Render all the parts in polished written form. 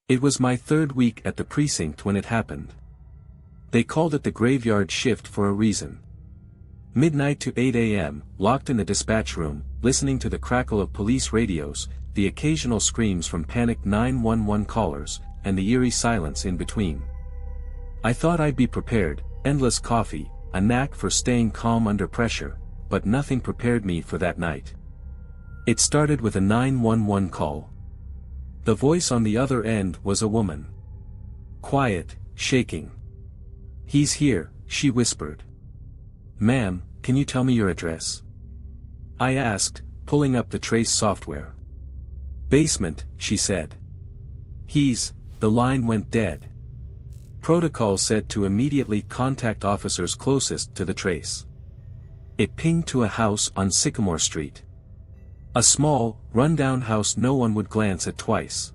It was my third week at the precinct when it happened. They called it the graveyard shift for a reason. Midnight to 8 a.m., locked in the dispatch room, listening to the crackle of police radios, the occasional screams from panicked 911 callers, and the eerie silence in between. I thought I'd be prepared, endless coffee, a knack for staying calm under pressure, but nothing prepared me for that night. It started with a 911 call. The voice on the other end was a woman. Quiet, shaking. "He's here," she whispered. "Ma'am, can you tell me your address?" I asked, pulling up the trace software. "Basement," she said. The line went dead. Protocol said to immediately contact officers closest to the trace. It pinged to a house on Sycamore Street. A small, run-down house no one would glance at twice.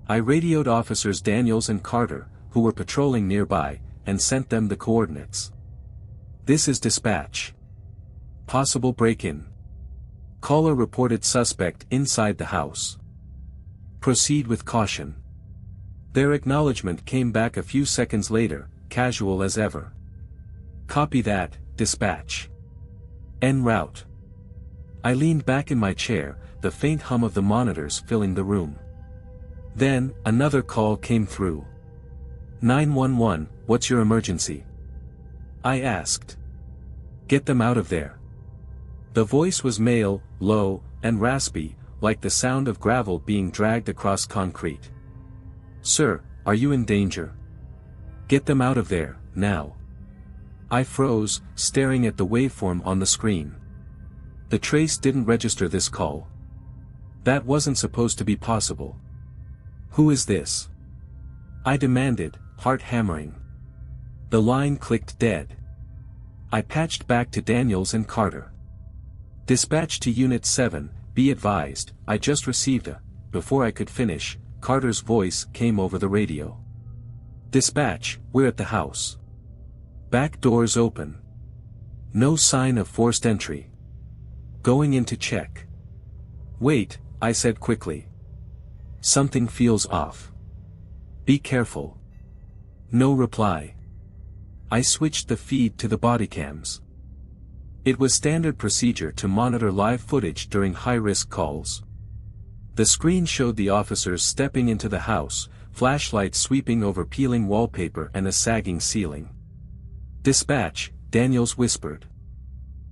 I radioed officers Daniels and Carter, who were patrolling nearby, and sent them the coordinates. "This is dispatch. Possible break-in. Caller reported suspect inside the house. Proceed with caution." Their acknowledgement came back a few seconds later, casual as ever. "Copy that, dispatch. En route." I leaned back in my chair, the faint hum of the monitors filling the room. Then, another call came through. 911, what's your emergency?" I asked. "Get them out of there." The voice was male, low, and raspy, like the sound of gravel being dragged across concrete. "Sir, are you in danger? Get them out of there, now." I froze, staring at the waveform on the screen. The trace didn't register this call. That wasn't supposed to be possible. "Who is this?" I demanded, heart hammering. The line clicked dead. I patched back to Daniels and Carter. "Dispatch to Unit 7, be advised, I just received a..." Before I could finish, Carter's voice came over the radio. "Dispatch, we're at the house. Back doors open. No sign of forced entry. Going in to check." "Wait," I said quickly. "Something feels off. Be careful." No reply. I switched the feed to the bodycams. It was standard procedure to monitor live footage during high-risk calls. The screen showed the officers stepping into the house, flashlights sweeping over peeling wallpaper and a sagging ceiling. "Dispatch," Daniels whispered.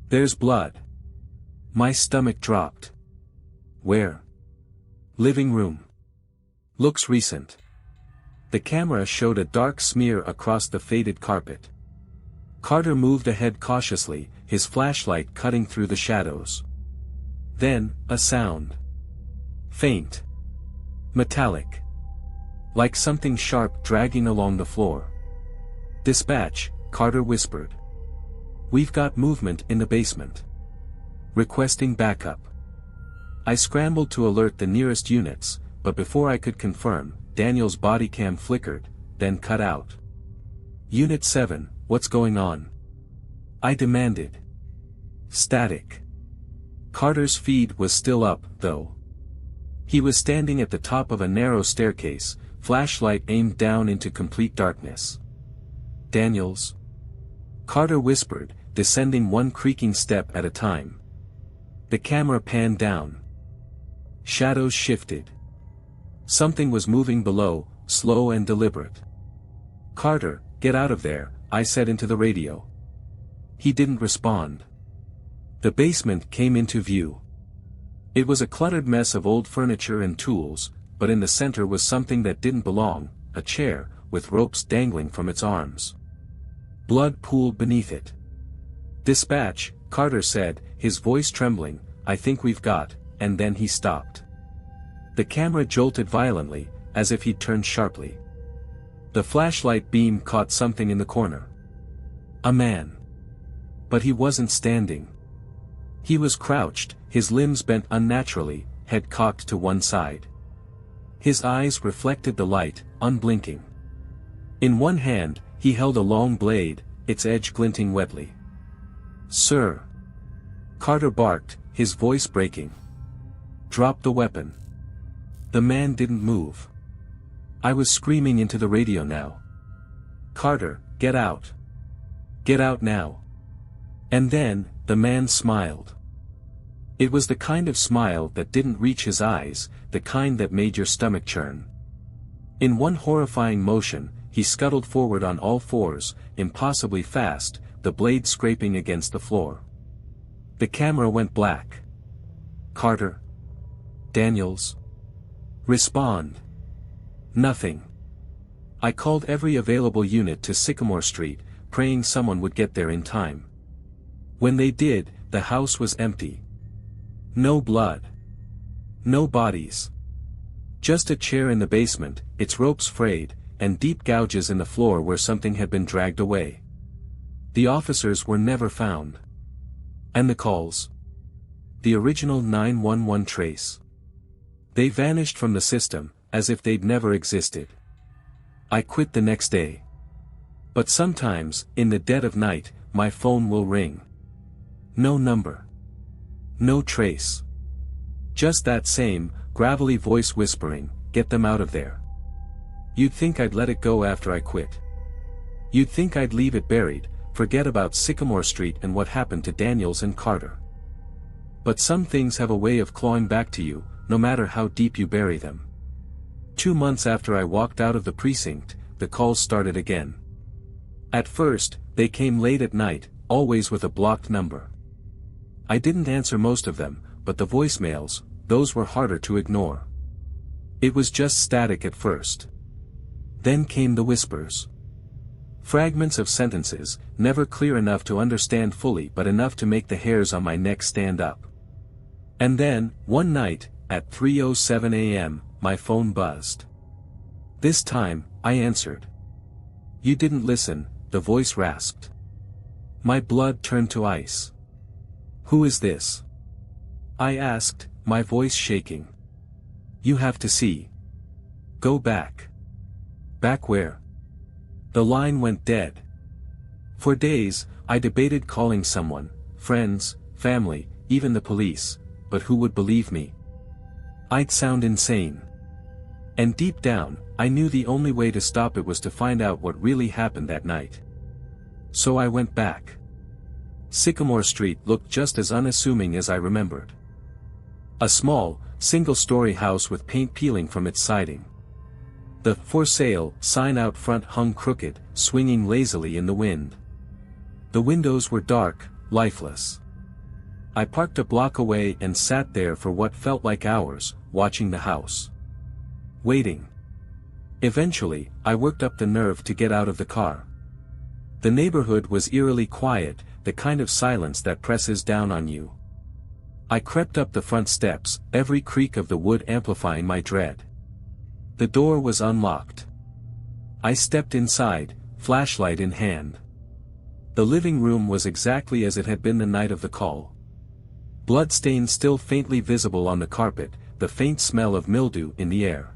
"There's blood." My stomach dropped. "Where?" "Living room. Looks recent." The camera showed a dark smear across the faded carpet. Carter moved ahead cautiously, his flashlight cutting through the shadows. Then, a sound. Faint. Metallic. Like something sharp dragging along the floor. "Dispatch," Carter whispered. "We've got movement in the basement. Requesting backup." I scrambled to alert the nearest units, but before I could confirm, Daniel's body cam flickered, then cut out. "Unit 7, what's going on?" I demanded. Static. Carter's feed was still up, though. He was standing at the top of a narrow staircase, flashlight aimed down into complete darkness. "Daniels?" Carter whispered, descending one creaking step at a time. The camera panned down. Shadows shifted. Something was moving below, slow and deliberate. "Carter, get out of there," I said into the radio. He didn't respond. The basement came into view. It was a cluttered mess of old furniture and tools, but in the center was something that didn't belong, a chair, with ropes dangling from its arms. Blood pooled beneath it. "Dispatch," Carter said, his voice trembling, "I think we've got," and then he stopped. The camera jolted violently, as if he'd turned sharply. The flashlight beam caught something in the corner. A man. But he wasn't standing. He was crouched, his limbs bent unnaturally, head cocked to one side. His eyes reflected the light, unblinking. In one hand, he held a long blade, its edge glinting wetly. "Sir!" Carter barked, his voice breaking. "Drop the weapon." The man didn't move. I was screaming into the radio now. "Carter, get out. Get out now." And then, the man smiled. It was the kind of smile that didn't reach his eyes, the kind that made your stomach churn. In one horrifying motion, he scuttled forward on all fours, impossibly fast, the blade scraping against the floor. The camera went black. "Carter? Daniels? Respond." Nothing. I called every available unit to Sycamore Street, praying someone would get there in time. When they did, the house was empty. No blood. No bodies. Just a chair in the basement, its ropes frayed, and deep gouges in the floor where something had been dragged away. The officers were never found. And the calls? The original 911 trace. They vanished from the system, as if they'd never existed. I quit the next day. But sometimes, in the dead of night, my phone will ring. No number. No trace. Just that same, gravelly voice whispering, "Get them out of there." You'd think I'd let it go after I quit. You'd think I'd leave it buried, forget about Sycamore Street and what happened to Daniels and Carter. But some things have a way of clawing back to you, no matter how deep you bury them. 2 months after I walked out of the precinct, the calls started again. At first, they came late at night, always with a blocked number. I didn't answer most of them, but the voicemails, those were harder to ignore. It was just static at first. Then came the whispers. Fragments of sentences, never clear enough to understand fully but enough to make the hairs on my neck stand up. And then, one night, at 3:07 a.m., my phone buzzed. This time, I answered. "You didn't listen," the voice rasped. My blood turned to ice. "Who is this?" I asked, my voice shaking. "You have to see. Go back." "Back where?" The line went dead. For days, I debated calling someone, friends, family, even the police, but who would believe me? I'd sound insane. And deep down, I knew the only way to stop it was to find out what really happened that night. So I went back. Sycamore Street looked just as unassuming as I remembered. A small, single-story house with paint peeling from its siding. The "For Sale" sign out front hung crooked, swinging lazily in the wind. The windows were dark, lifeless. I parked a block away and sat there for what felt like hours, watching the house. Waiting. Eventually, I worked up the nerve to get out of the car. The neighborhood was eerily quiet, the kind of silence that presses down on you. I crept up the front steps, every creak of the wood amplifying my dread. The door was unlocked. I stepped inside, flashlight in hand. The living room was exactly as it had been the night of the call. Bloodstains still faintly visible on the carpet, the faint smell of mildew in the air.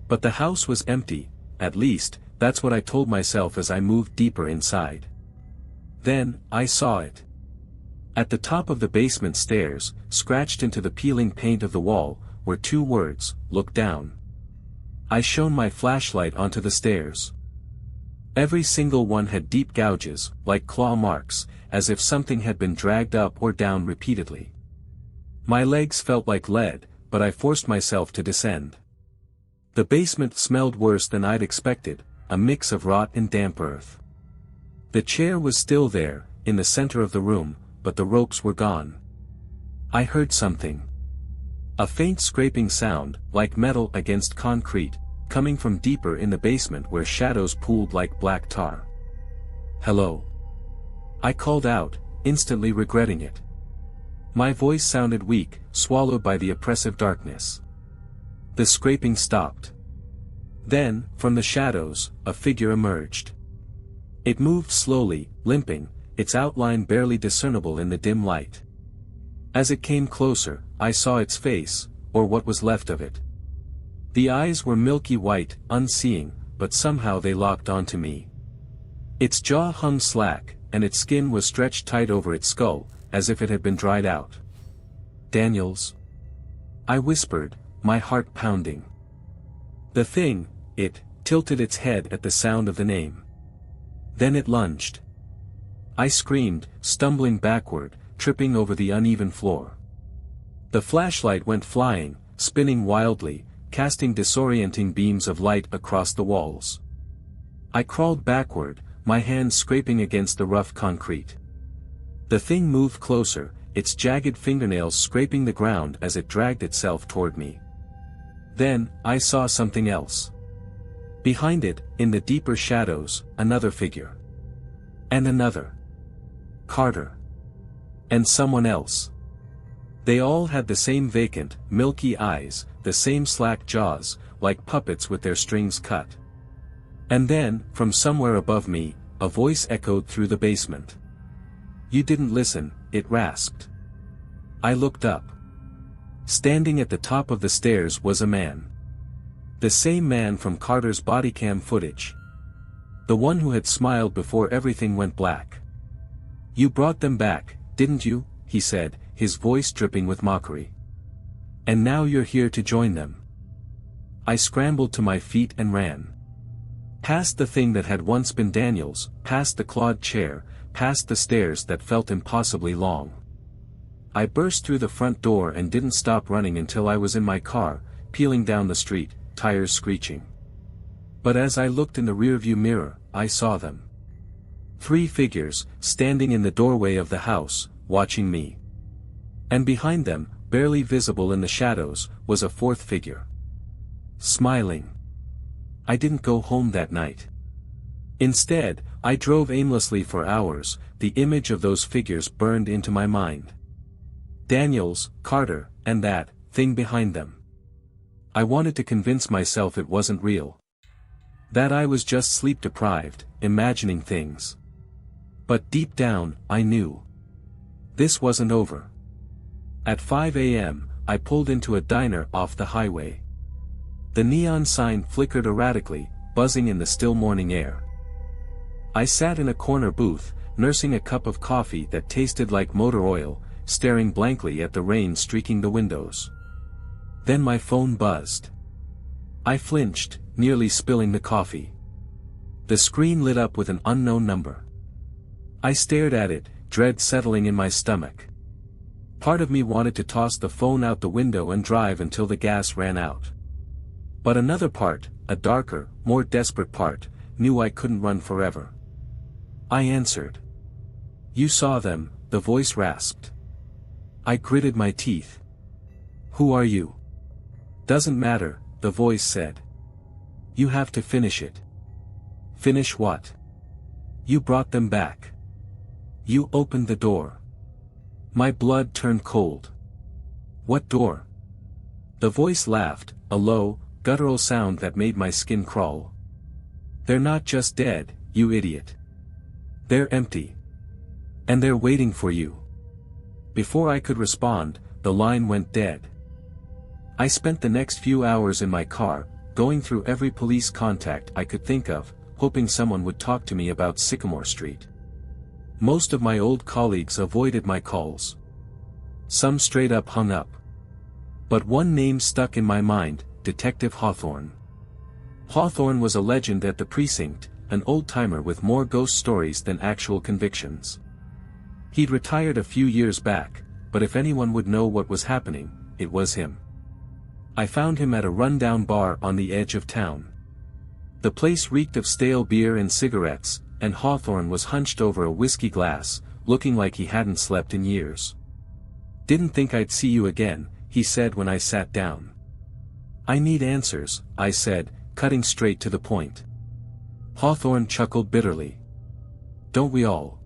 But the house was empty, at least, that's what I told myself as I moved deeper inside. Then, I saw it. At the top of the basement stairs, scratched into the peeling paint of the wall, were 2 words, "Look down." I shone my flashlight onto the stairs. Every single one had deep gouges, like claw marks, as if something had been dragged up or down repeatedly. My legs felt like lead, but I forced myself to descend. The basement smelled worse than I'd expected, a mix of rot and damp earth. The chair was still there, in the center of the room, but the ropes were gone. I heard something. A faint scraping sound, like metal against concrete, coming from deeper in the basement where shadows pooled like black tar. "Hello." I called out, instantly regretting it. My voice sounded weak, swallowed by the oppressive darkness. The scraping stopped. Then, from the shadows, a figure emerged. It moved slowly, limping, its outline barely discernible in the dim light. As it came closer, I saw its face, or what was left of it. The eyes were milky white, unseeing, but somehow they locked onto me. Its jaw hung slack, and its skin was stretched tight over its skull, as if it had been dried out. "Daniels?" I whispered, my heart pounding. The thing, it tilted its head at the sound of the name. Then it lunged. I screamed, stumbling backward, tripping over the uneven floor. The flashlight went flying, spinning wildly, casting disorienting beams of light across the walls. I crawled backward, my hands scraping against the rough concrete. The thing moved closer, its jagged fingernails scraping the ground as it dragged itself toward me. Then, I saw something else. Behind it, in the deeper shadows, another figure. And another. Carter. And someone else. They all had the same vacant, milky eyes, the same slack jaws, like puppets with their strings cut. And then, from somewhere above me, a voice echoed through the basement. "You didn't listen," it rasped. I looked up. Standing at the top of the stairs was a man. The same man from Carter's bodycam footage. The one who had smiled before everything went black. "You brought them back, didn't you?" he said, his voice dripping with mockery. "And now you're here to join them." I scrambled to my feet and ran. Past the thing that had once been Daniel's, past the clawed chair, past the stairs that felt impossibly long. I burst through the front door and didn't stop running until I was in my car, peeling down the street, tires screeching. But as I looked in the rearview mirror, I saw them. 3 figures, standing in the doorway of the house, watching me. And behind them, barely visible in the shadows, was a 4th figure. Smiling. I didn't go home that night. Instead, I drove aimlessly for hours, the image of those figures burned into my mind. Daniels, Carter, and that thing behind them. I wanted to convince myself it wasn't real. That I was just sleep-deprived, imagining things. But deep down, I knew. This wasn't over. At 5 a.m., I pulled into a diner off the highway. The neon sign flickered erratically, buzzing in the still morning air. I sat in a corner booth, nursing a cup of coffee that tasted like motor oil, staring blankly at the rain streaking the windows. Then my phone buzzed. I flinched, nearly spilling the coffee. The screen lit up with an unknown number. I stared at it, dread settling in my stomach. Part of me wanted to toss the phone out the window and drive until the gas ran out. But another part, a darker, more desperate part, knew I couldn't run forever. I answered. "You saw them," the voice rasped. I gritted my teeth. "Who are you?" "Doesn't matter," the voice said. "You have to finish it." "Finish what?" "You brought them back. You opened the door." My blood turned cold. "What door?" The voice laughed, a low, guttural sound that made my skin crawl. "They're not just dead, you idiot. They're empty. And they're waiting for you." Before I could respond, the line went dead. I spent the next few hours in my car, going through every police contact I could think of, hoping someone would talk to me about Sycamore Street. Most of my old colleagues avoided my calls. Some straight up hung up. But one name stuck in my mind, Detective Hawthorne. Hawthorne was a legend at the precinct, an old-timer with more ghost stories than actual convictions. He'd retired a few years back, but if anyone would know what was happening, it was him. I found him at a rundown bar on the edge of town. The place reeked of stale beer and cigarettes, and Hawthorne was hunched over a whiskey glass, looking like he hadn't slept in years. "Didn't think I'd see you again," he said when I sat down. "I need answers," I said, cutting straight to the point. Hawthorne chuckled bitterly. "Don't we all?"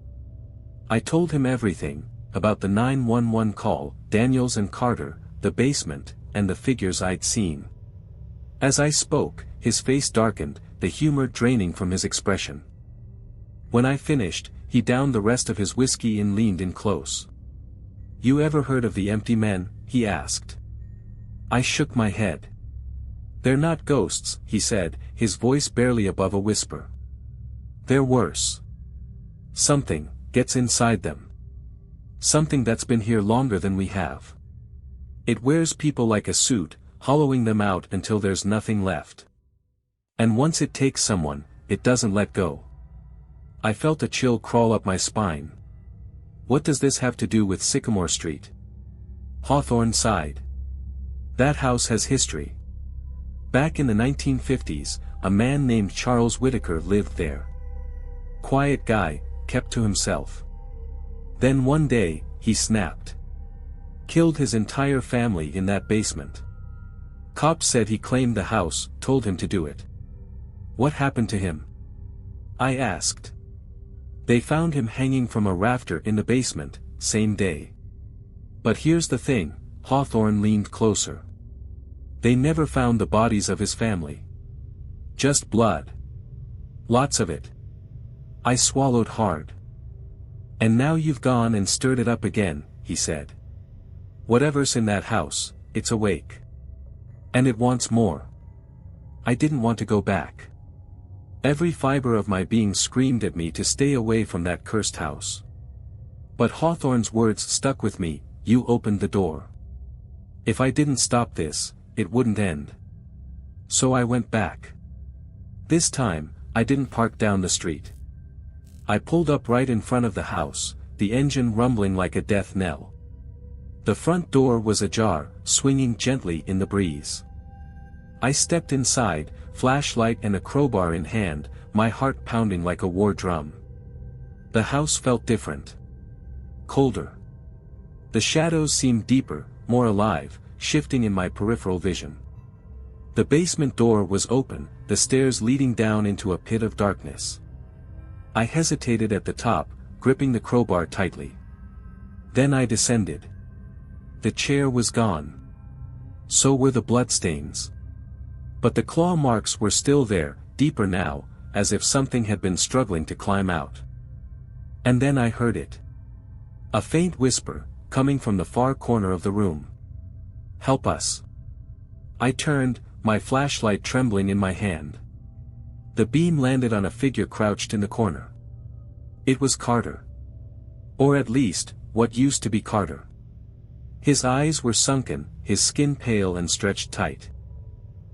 I told him everything, about the 911 call, Daniels and Carter, the basement, and the figures I'd seen. As I spoke, his face darkened, the humor draining from his expression. When I finished, he downed the rest of his whiskey and leaned in close. "You ever heard of the empty men?" he asked. I shook my head. "They're not ghosts," he said, his voice barely above a whisper. "They're worse. Something gets inside them. Something that's been here longer than we have. It wears people like a suit, hollowing them out until there's nothing left. And once it takes someone, it doesn't let go. I felt a chill crawl up my spine. What does this have to do with Sycamore Street? Hawthorne sighed. That house has history. Back in the 1950s, a man named Charles Whitaker lived there. Quiet guy, kept to himself. Then one day, he snapped. Killed his entire family in that basement. Cops said he claimed the house, told him to do it. What happened to him? I asked. They found him hanging from a rafter in the basement, same day. But here's the thing, Hawthorne leaned closer. They never found the bodies of his family. Just blood. Lots of it. I swallowed hard. And now you've gone and stirred it up again, he said. Whatever's in that house, it's awake. And it wants more. I didn't want to go back. Every fiber of my being screamed at me to stay away from that cursed house. But Hawthorne's words stuck with me, you opened the door. If I didn't stop this, it wouldn't end. So I went back. This time, I didn't park down the street. I pulled up right in front of the house, the engine rumbling like a death knell. The front door was ajar, swinging gently in the breeze. I stepped inside, flashlight and a crowbar in hand, my heart pounding like a war drum. The house felt different. Colder. The shadows seemed deeper, more alive, shifting in my peripheral vision. The basement door was open, the stairs leading down into a pit of darkness. I hesitated at the top, gripping the crowbar tightly. Then I descended. The chair was gone. So were the bloodstains. But the claw marks were still there, deeper now, as if something had been struggling to climb out. And then I heard it. A faint whisper, coming from the far corner of the room. Help us. I turned, my flashlight trembling in my hand. The beam landed on a figure crouched in the corner. It was Carter. Or at least, what used to be Carter. His eyes were sunken, his skin pale and stretched tight.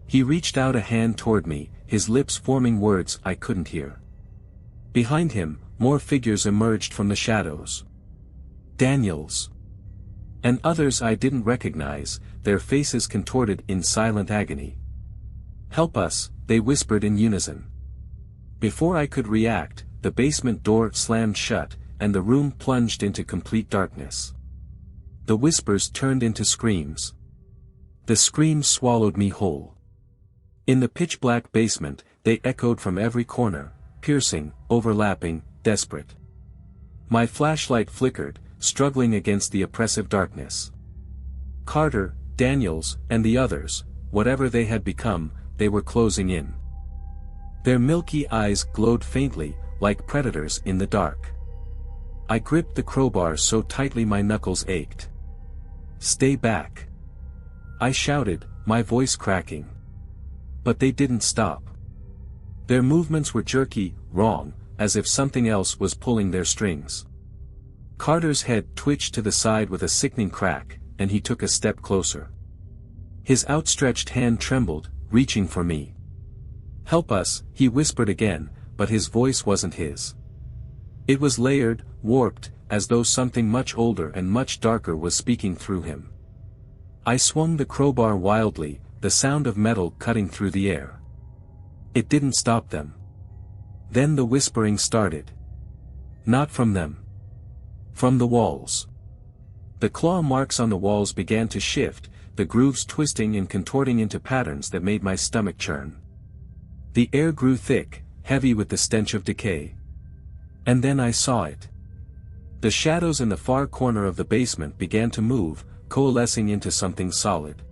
He reached out a hand toward me, his lips forming words I couldn't hear. Behind him, more figures emerged from the shadows. Daniels. And others I didn't recognize, their faces contorted in silent agony. Help us, they whispered in unison. Before I could react, the basement door slammed shut, and the room plunged into complete darkness. The whispers turned into screams. The screams swallowed me whole. In the pitch-black basement, they echoed from every corner, piercing, overlapping, desperate. My flashlight flickered, struggling against the oppressive darkness. Carter, Daniels, and the others, whatever they had become, they were closing in. Their milky eyes glowed faintly, like predators in the dark. I gripped the crowbar so tightly my knuckles ached. Stay back. I shouted, my voice cracking. But they didn't stop. Their movements were jerky, wrong, as if something else was pulling their strings. Carter's head twitched to the side with a sickening crack, and he took a step closer. His outstretched hand trembled, reaching for me. Help us, he whispered again, but his voice wasn't his. It was layered, warped, as though something much older and much darker was speaking through him. I swung the crowbar wildly, the sound of metal cutting through the air. It didn't stop them. Then the whispering started. Not from them. From the walls. The claw marks on the walls began to shift, the grooves twisting and contorting into patterns that made my stomach churn. The air grew thick, heavy with the stench of decay. And then I saw it. The shadows in the far corner of the basement began to move, coalescing into something solid.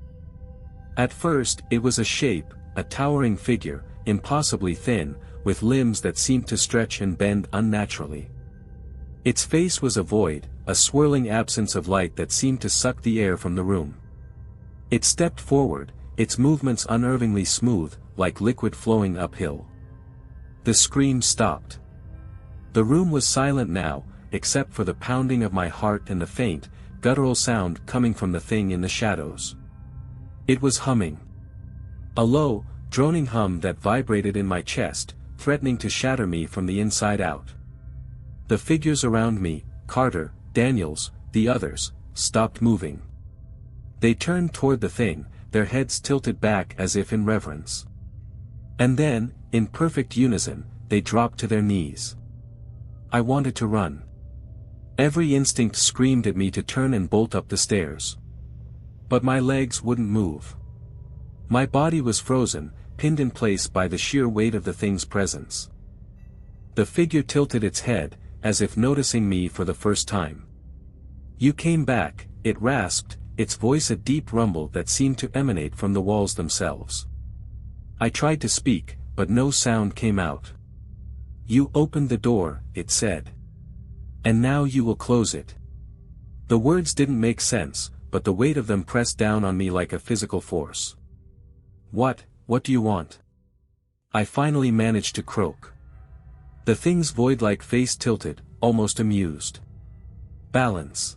At first, it was a shape, a towering figure, impossibly thin, with limbs that seemed to stretch and bend unnaturally. Its face was a void, a swirling absence of light that seemed to suck the air from the room. It stepped forward, its movements unnervingly smooth, like liquid flowing uphill. The scream stopped. The room was silent now, except for the pounding of my heart and the faint, guttural sound coming from the thing in the shadows. It was humming. A low, droning hum that vibrated in my chest, threatening to shatter me from the inside out. The figures around me, Carter, Daniels, the others, stopped moving. They turned toward the thing, their heads tilted back as if in reverence. And then, in perfect unison, they dropped to their knees. I wanted to run. Every instinct screamed at me to turn and bolt up the stairs. But my legs wouldn't move. My body was frozen, pinned in place by the sheer weight of the thing's presence. The figure tilted its head, as if noticing me for the first time. "You came back," it rasped, its voice a deep rumble that seemed to emanate from the walls themselves. I tried to speak, but no sound came out. "You opened the door," it said. "And now you will close it." The words didn't make sense, but the weight of them pressed down on me like a physical force. What do you want?" I finally managed to croak. The thing's void-like face tilted, almost amused. "Balance."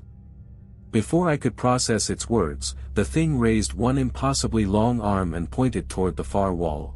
Before I could process its words, the thing raised one impossibly long arm and pointed toward the far wall.